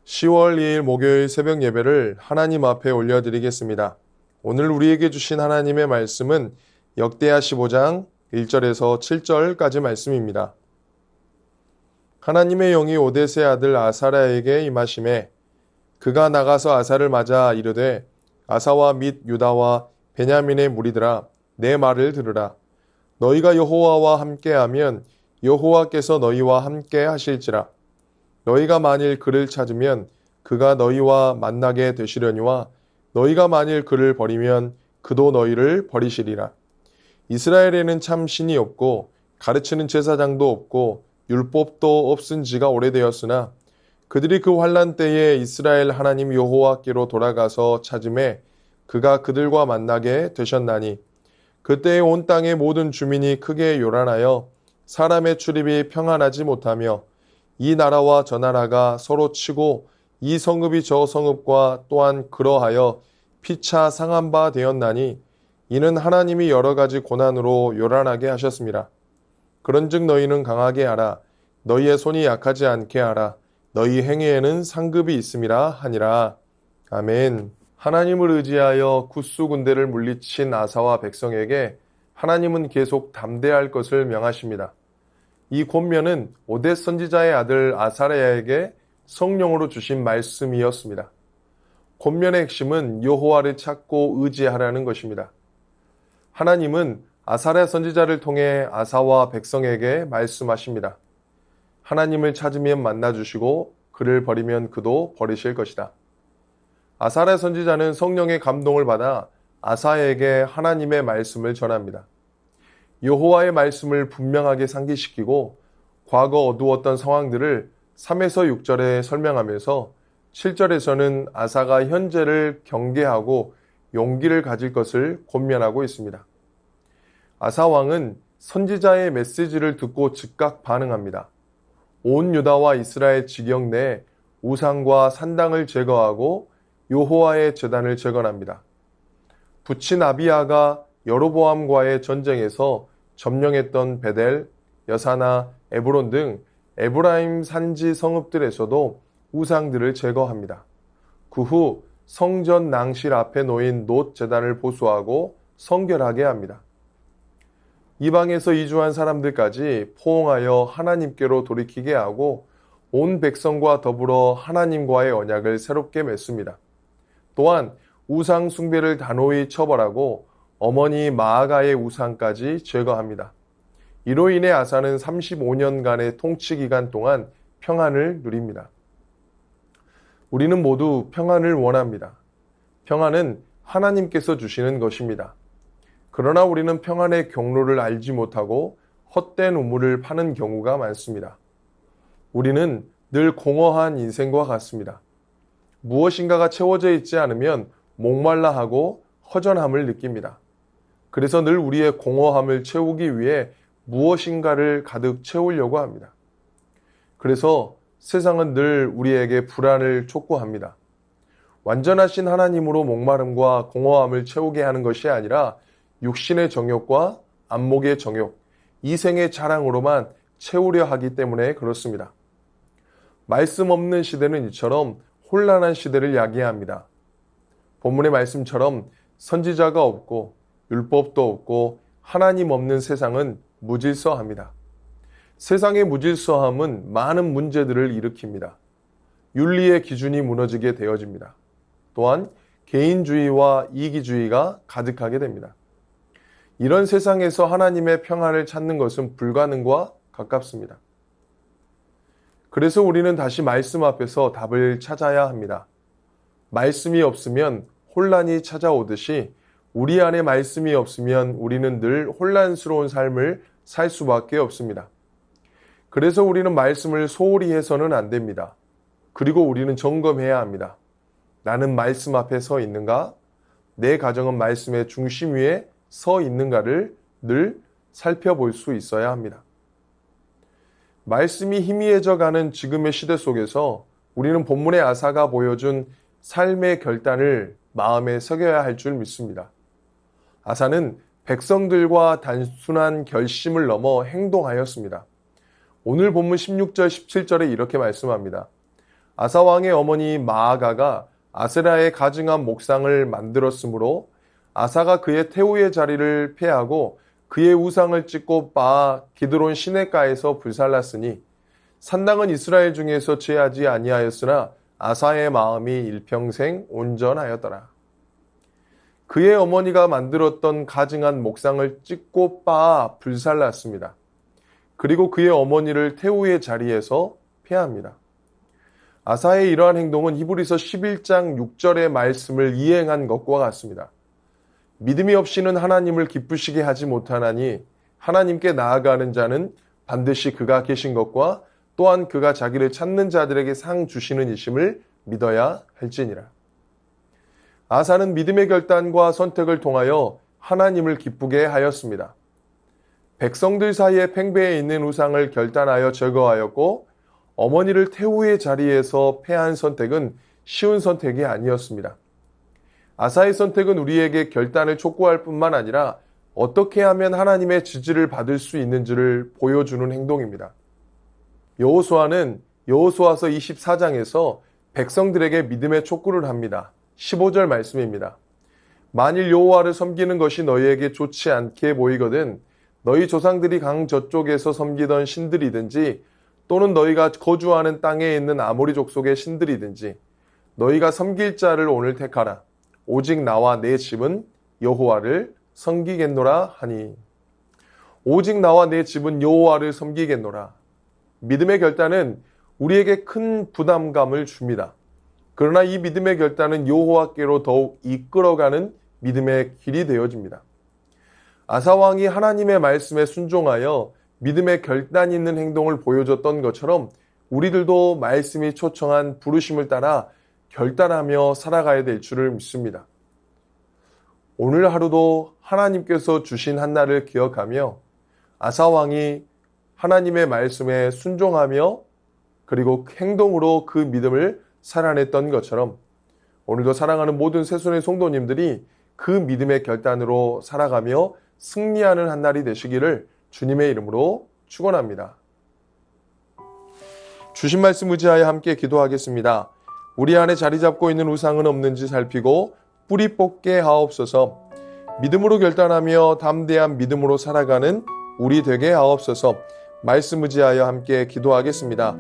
10월 2일 목요일 새벽 예배를 하나님 앞에 올려드리겠습니다. 오늘 우리에게 주신 하나님의 말씀은 역대하 15장 1절에서 7절까지 말씀입니다. 하나님의 영이 오뎃의 아들 아사랴에게 임하심에 그가 나가서 아사를 맞아 이르되 아사와 및 유다와 베냐민의 무리들아 내 말을 들으라. 너희가 여호와와 함께하면 여호와께서 너희와 함께 하실지라. 너희가 만일 그를 찾으면 그가 너희와 만나게 되시려니와 너희가 만일 그를 버리면 그도 너희를 버리시리라. 이스라엘에는 참 신이 없고 가르치는 제사장도 없고 율법도 없은 지가 오래되었으나 그들이 그 환난 때에 이스라엘 하나님 여호와께로 돌아가서 찾음에 그가 그들과 만나게 되셨나니 그때에 온 땅의 모든 주민이 크게 요란하여 사람의 출입이 평안하지 못하며 이 나라와 저 나라가 서로 치고 이 성읍이 저 성읍과 또한 그러하여 피차 상한 바 되었나니 이는 하나님이 여러 가지 고난으로 요란하게 하셨습니다. 그런즉 너희는 강하게 하라. 너희의 손이 약하지 않게 하라. 너희 행위에는 상급이 있음이라 하니라. 아멘. 하나님을 의지하여 굿수 군대를 물리친 아사와 백성에게 하나님은 계속 담대할 것을 명하십니다. 이 권면은 오뎃 선지자의 아들 아사랴에게 성령으로 주신 말씀이었습니다. 권면의 핵심은 여호와를 찾고 의지하라는 것입니다. 하나님은 아사랴 선지자를 통해 아사와 백성에게 말씀하십니다. 하나님을 찾으면 만나주시고 그를 버리면 그도 버리실 것이다. 아사랴 선지자는 성령의 감동을 받아 아사에게 하나님의 말씀을 전합니다. 여호와의 말씀을 분명하게 상기시키고 과거 어두웠던 상황들을 3에서 6절에 설명하면서 7절에서는 아사가 현재를 경계하고 용기를 가질 것을 권면하고 있습니다. 아사 왕은 선지자의 메시지를 듣고 즉각 반응합니다. 온 유다와 이스라엘 지경 내 우상과 산당을 제거하고 여호와의 제단을 재건합니다. 부친 아비야가 여로보암과의 전쟁에서 점령했던 베델, 여사나 에브론 등 에브라임 산지 성읍들에서도 우상들을 제거합니다. 그 후 성전 낭실 앞에 놓인 놋 제단을 보수하고 성결하게 합니다. 이방에서 이주한 사람들까지 포옹하여 하나님께로 돌이키게 하고 온 백성과 더불어 하나님과의 언약을 새롭게 맺습니다. 또한 우상 숭배를 단호히 처벌하고 어머니 마아가의 우상까지 제거합니다. 이로 인해 아사는 35년간의 통치 기간 동안 평안을 누립니다. 우리는 모두 평안을 원합니다. 평안은 하나님께서 주시는 것입니다. 그러나 우리는 평안의 경로를 알지 못하고 헛된 우물을 파는 경우가 많습니다. 우리는 늘 공허한 인생과 같습니다. 무엇인가가 채워져 있지 않으면 목말라 하고 허전함을 느낍니다. 그래서 늘 우리의 공허함을 채우기 위해 무엇인가를 가득 채우려고 합니다. 그래서 세상은 늘 우리에게 불안을 촉구합니다. 완전하신 하나님으로 목마름과 공허함을 채우게 하는 것이 아니라 육신의 정욕과 안목의 정욕, 이생의 자랑으로만 채우려 하기 때문에 그렇습니다. 말씀 없는 시대는 이처럼 혼란한 시대를 야기합니다. 본문의 말씀처럼 선지자가 없고 율법도 없고 하나님 없는 세상은 무질서합니다. 세상의 무질서함은 많은 문제들을 일으킵니다. 윤리의 기준이 무너지게 되어집니다. 또한 개인주의와 이기주의가 가득하게 됩니다. 이런 세상에서 하나님의 평안을 찾는 것은 불가능과 가깝습니다. 그래서 우리는 다시 말씀 앞에서 답을 찾아야 합니다. 말씀이 없으면 혼란이 찾아오듯이 우리 안에 말씀이 없으면 우리는 늘 혼란스러운 삶을 살 수밖에 없습니다. 그래서 우리는 말씀을 소홀히 해서는 안 됩니다. 그리고 우리는 점검해야 합니다. 나는 말씀 앞에 서 있는가? 내 가정은 말씀의 중심 위에 서 있는가를 늘 살펴볼 수 있어야 합니다. 말씀이 희미해져 가는 지금의 시대 속에서 우리는 본문의 아사가 보여준 삶의 결단을 마음에 새겨야 할 줄 믿습니다. 아사는 백성들과 단순한 결심을 넘어 행동하였습니다. 오늘 본문 16절, 17절에 이렇게 말씀합니다. 아사 왕의 어머니 마아가가 아세라의 가증한 목상을 만들었으므로 아사가 그의 태우의 자리를 폐하고 그의 우상을 찍고 빻아 기드론 시냇가에서 불살랐으니 산당은 이스라엘 중에서 제하지 아니하였으나 아사의 마음이 일평생 온전하였더라. 그의 어머니가 만들었던 가증한 목상을 찍고 빻아 불살랐습니다. 그리고 그의 어머니를 태우의 자리에서 폐합니다. 아사의 이러한 행동은 히브리서 11장 6절의 말씀을 이행한 것과 같습니다. 믿음이 없이는 하나님을 기쁘시게 하지 못하나니 하나님께 나아가는 자는 반드시 그가 계신 것과 또한 그가 자기를 찾는 자들에게 상 주시는 이심을 믿어야 할지니라. 아사는 믿음의 결단과 선택을 통하여 하나님을 기쁘게 하였습니다. 백성들 사이에 팽배해 있는 우상을 결단하여 제거하였고 어머니를 태우의 자리에서 폐한 선택은 쉬운 선택이 아니었습니다. 아사의 선택은 우리에게 결단을 촉구할 뿐만 아니라 어떻게 하면 하나님의 지지를 받을 수 있는지를 보여주는 행동입니다. 여호수아는 여호수아서 24장에서 백성들에게 믿음의 촉구를 합니다. 15절 말씀입니다. 만일 여호와를 섬기는 것이 너희에게 좋지 않게 보이거든 너희 조상들이 강 저쪽에서 섬기던 신들이든지 또는 너희가 거주하는 땅에 있는 아모리 족속의 신들이든지 너희가 섬길 자를 오늘 택하라. 오직 나와 내 집은 여호와를 섬기겠노라 하니. 오직 나와 내 집은 여호와를 섬기겠노라. 믿음의 결단은 우리에게 큰 부담감을 줍니다. 그러나 이 믿음의 결단은 여호와께로 더욱 이끌어가는 믿음의 길이 되어집니다. 아사 왕이 하나님의 말씀에 순종하여 믿음의 결단 있는 행동을 보여줬던 것처럼 우리들도 말씀이 초청한 부르심을 따라 결단하며 살아가야 될 줄을 믿습니다. 오늘 하루도 하나님께서 주신 한날을 기억하며 아사 왕이 하나님의 말씀에 순종하며 그리고 행동으로 그 믿음을 살아냈던 것처럼 오늘도 사랑하는 모든 새손의 성도님들이 그 믿음의 결단으로 살아가며 승리하는 한날이 되시기를 주님의 이름으로 축원합니다. 주신 말씀 의지하여 함께 기도하겠습니다. 우리 안에 자리 잡고 있는 우상은 없는지 살피고 뿌리 뽑게 하옵소서. 믿음으로 결단하며 담대한 믿음으로 살아가는 우리 되게 하옵소서. 말씀 의지하여 함께 기도하겠습니다.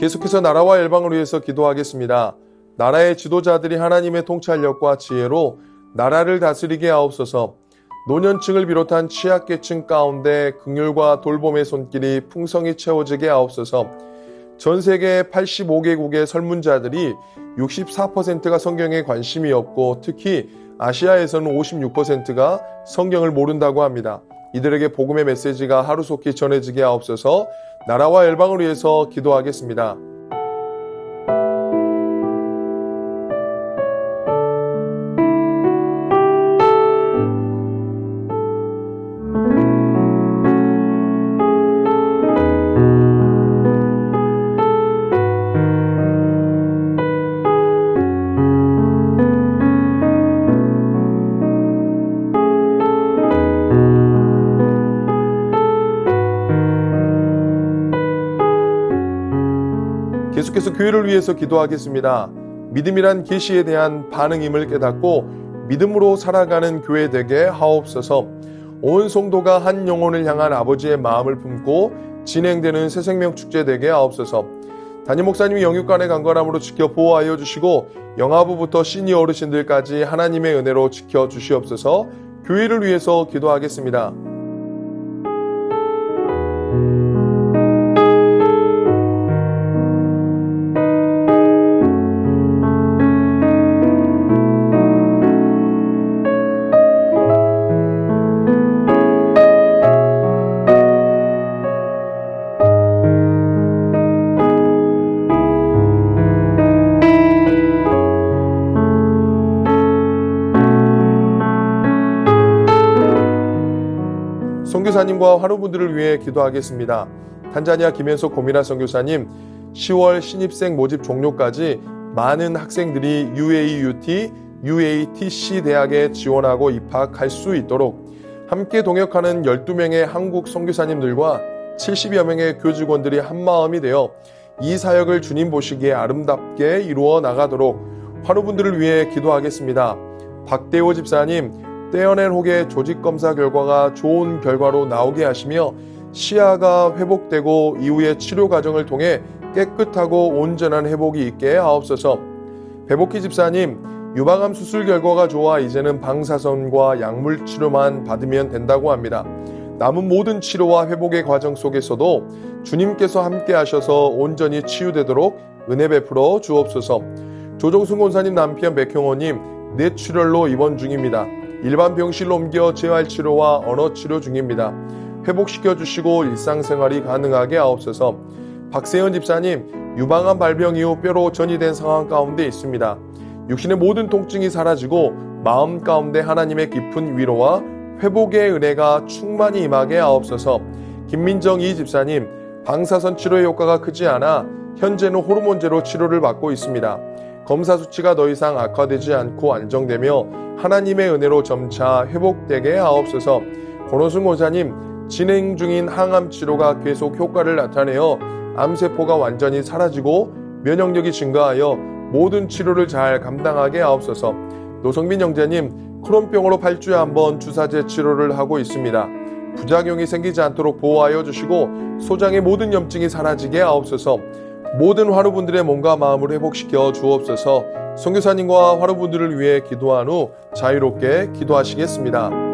계속해서 나라와 열방을 위해서 기도하겠습니다. 나라의 지도자들이 하나님의 통찰력과 지혜로 나라를 다스리게 하옵소서. 노년층을 비롯한 취약계층 가운데 긍휼과 돌봄의 손길이 풍성히 채워지게 하옵소서. 전 세계 85개국의 설문자들이 64%가 성경에 관심이 없고 특히 아시아에서는 56%가 성경을 모른다고 합니다. 이들에게 복음의 메시지가 하루속히 전해지게 하옵소서. 나라와 열방을 위해서 기도하겠습니다. 계속해서 교회를 위해서 기도하겠습니다. 믿음이란 계시에 대한 반응임을 깨닫고 믿음으로 살아가는 교회 되게 하옵소서. 온 성도가 한 영혼을 향한 아버지의 마음을 품고 진행되는 새생명 축제 되게 하옵소서. 담임 목사님이 영육간의 강건함으로 지켜 보호하여 주시고 영아부부터 시니어 어르신들까지 하나님의 은혜로 지켜 주시옵소서. 교회를 위해서 기도하겠습니다. 선교사님과 환우분들을 위해 기도하겠습니다. 탄자니아 김현석 고미라 선교사님, 10월 신입생 모집 종료까지 많은 학생들이 UAUT, UATC 대학에 지원하고 입학할 수 있도록 함께 동역하는 12명의 한국 선교사님들과 70여 명의 교직원들이 한마음이 되어 이 사역을 주님 보시기에 아름답게 이루어 나가도록 환우분들을 위해 기도하겠습니다. 박대호 집사님, 떼어낸 혹의 조직검사 결과가 좋은 결과로 나오게 하시며 시야가 회복되고 이후의 치료 과정을 통해 깨끗하고 온전한 회복이 있게 하옵소서. 배복희 집사님, 유방암 수술 결과가 좋아 이제는 방사선과 약물 치료만 받으면 된다고 합니다. 남은 모든 치료와 회복의 과정 속에서도 주님께서 함께 하셔서 온전히 치유되도록 은혜 베풀어 주옵소서. 조정순 권사님 남편 백형호님, 뇌출혈로 입원 중입니다. 일반 병실로 옮겨 재활치료와 언어치료 중입니다. 회복시켜 주시고 일상생활이 가능하게 하옵소서. 박세현 집사님, 유방암 발병 이후 뼈로 전이된 상황 가운데 있습니다. 육신의 모든 통증이 사라지고 마음 가운데 하나님의 깊은 위로와 회복의 은혜가 충만히 임하게 하옵소서. 김민정 이 집사님, 방사선 치료의 효과가 크지 않아 현재는 호르몬제로 치료를 받고 있습니다. 검사 수치가 더 이상 악화되지 않고 안정되며 하나님의 은혜로 점차 회복되게 하옵소서. 권호순 권사님, 진행 중인 항암 치료가 계속 효과를 나타내어 암세포가 완전히 사라지고 면역력이 증가하여 모든 치료를 잘 감당하게 하옵소서. 노성민 형제님, 크론병으로 8주에 한 번 주사제 치료를 하고 있습니다. 부작용이 생기지 않도록 보호하여 주시고 소장의 모든 염증이 사라지게 하옵소서. 모든 환우분들의 몸과 마음을 회복시켜 주옵소서. 선교사님과 환우분들을 위해 기도한 후 자유롭게 기도하시겠습니다.